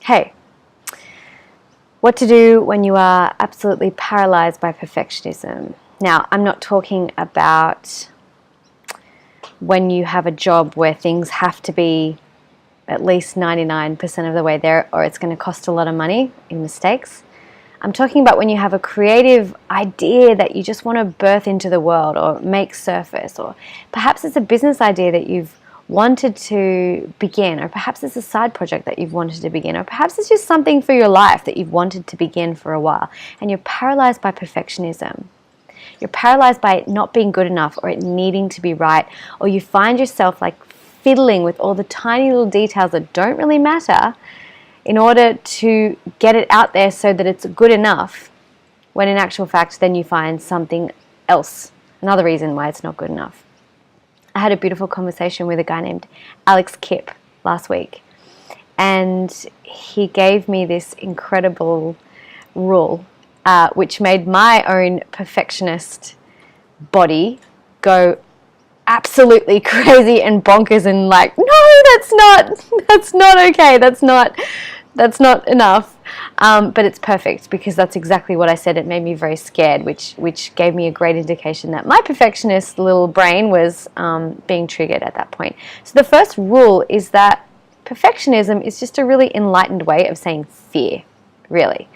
Hey, what to do when you are absolutely paralyzed by perfectionism. Now, I'm not talking about when you have a job where things have to be at least 99% of the way there, or it's going to cost a lot of money in mistakes. I'm talking about when you have a creative idea that you just want to birth into the world or make surface, or perhaps it's a business idea that you've wanted to begin, or perhaps it's a side project that you've wanted to begin, or perhaps it's just something for your life that you've wanted to begin for a while, and you're paralyzed by perfectionism. You're paralyzed by it not being good enough, or it needing to be right, or you find yourself like fiddling with all the tiny little details that don't really matter in order to get it out there so that it's good enough, when in actual fact then you find something else, another reason why it's not good enough. I had a beautiful conversation with a guy named Alex Kipp last week, and he gave me this incredible rule which made my own perfectionist body go absolutely crazy and bonkers and like, no, that's not okay, that's not enough, but it's perfect because that's exactly what I said. It made me very scared, which gave me a great indication that my perfectionist little brain was being triggered at that point. So the first rule is that perfectionism is just a really enlightened way of saying fear, really.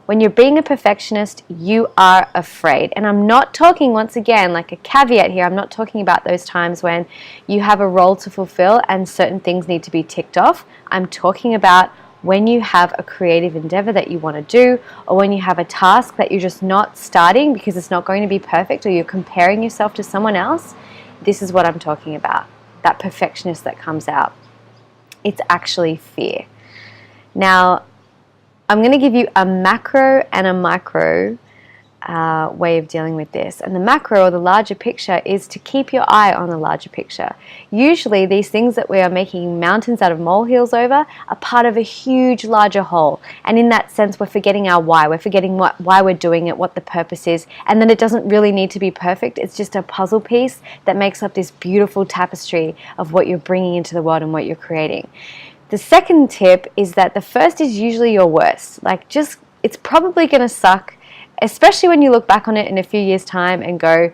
When you're being a perfectionist, you are afraid. And I'm not talking, once again, like a caveat here, I'm not talking about those times when you have a role to fulfill and certain things need to be ticked off. I'm talking about when you have a creative endeavor that you want to do, or when you have a task that you're just not starting because it's not going to be perfect, or you're comparing yourself to someone else. This is what I'm talking about, that perfectionist that comes out. It's actually fear. Now, I'm going to give you a macro and a micro way of dealing with this. And the macro, or the larger picture, is to keep your eye on the larger picture. Usually these things that we are making mountains out of molehills over are part of a huge, larger whole. And in that sense, we're forgetting our why. We're forgetting why we're doing it, what the purpose is. And then it doesn't really need to be perfect. It's just a puzzle piece that makes up this beautiful tapestry of what you're bringing into the world and what you're creating. The second tip is that the first is usually your worst. Like, just, it's probably going to suck, especially when you look back on it in a few years' time and go,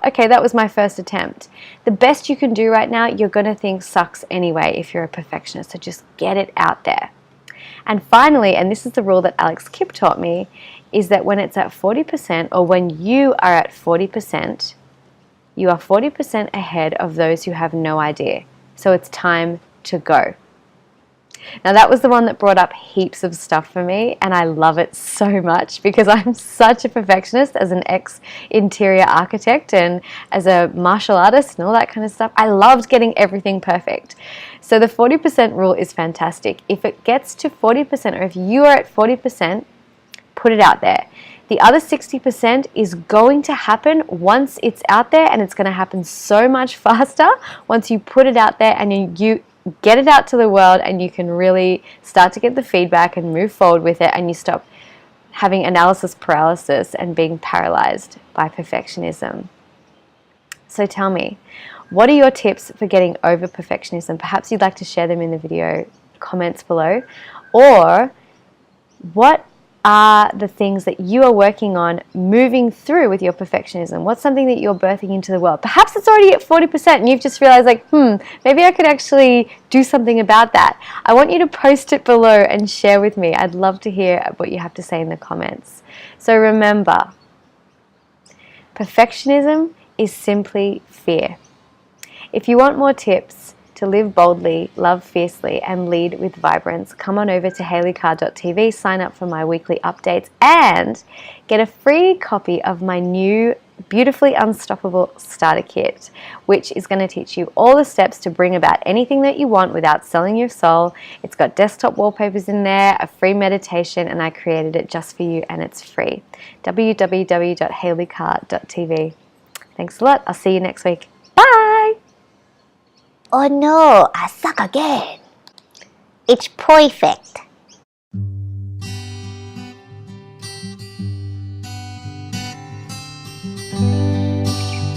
okay, that was my first attempt. The best you can do right now, you're going to think sucks anyway if you're a perfectionist, so just get it out there. And finally, and this is the rule that Alex Kipp taught me, is that when it's at 40%, or when you are at 40%, you are 40% ahead of those who have no idea. So it's time to go. Now, that was the one that brought up heaps of stuff for me, and I love it so much because I'm such a perfectionist as an ex-interior architect and as a martial artist and all that kind of stuff. I loved getting everything perfect. So the 40% rule is fantastic. If it gets to 40%, or if you are at 40%, put it out there. The other 60% is going to happen once it's out there, and it's going to happen so much faster once you put it out there and you get it out to the world, and you can really start to get the feedback and move forward with it, and you stop having analysis paralysis and being paralyzed by perfectionism. So tell me, what are your tips for getting over perfectionism? Perhaps you'd like to share them in the video comments below, or what are the things that you are working on moving through with your perfectionism? What's something that you're birthing into the world? Perhaps it's already at 40% and you've just realized, like, maybe I could actually do something about that. I want you to post it below and share with me. I'd love to hear what you have to say in the comments. So remember, perfectionism is simply fear. If you want more tips to live boldly, love fiercely, and lead with vibrance, come on over to hayleycarr.tv, sign up for my weekly updates, and get a free copy of my new Beautifully Unstoppable Starter Kit, which is going to teach you all the steps to bring about anything that you want without selling your soul. It's got desktop wallpapers in there, a free meditation, and I created it just for you, and it's free. www.hayleycarr.tv. Thanks a lot. I'll see you next week. Bye! Oh no, I suck again. It's perfect.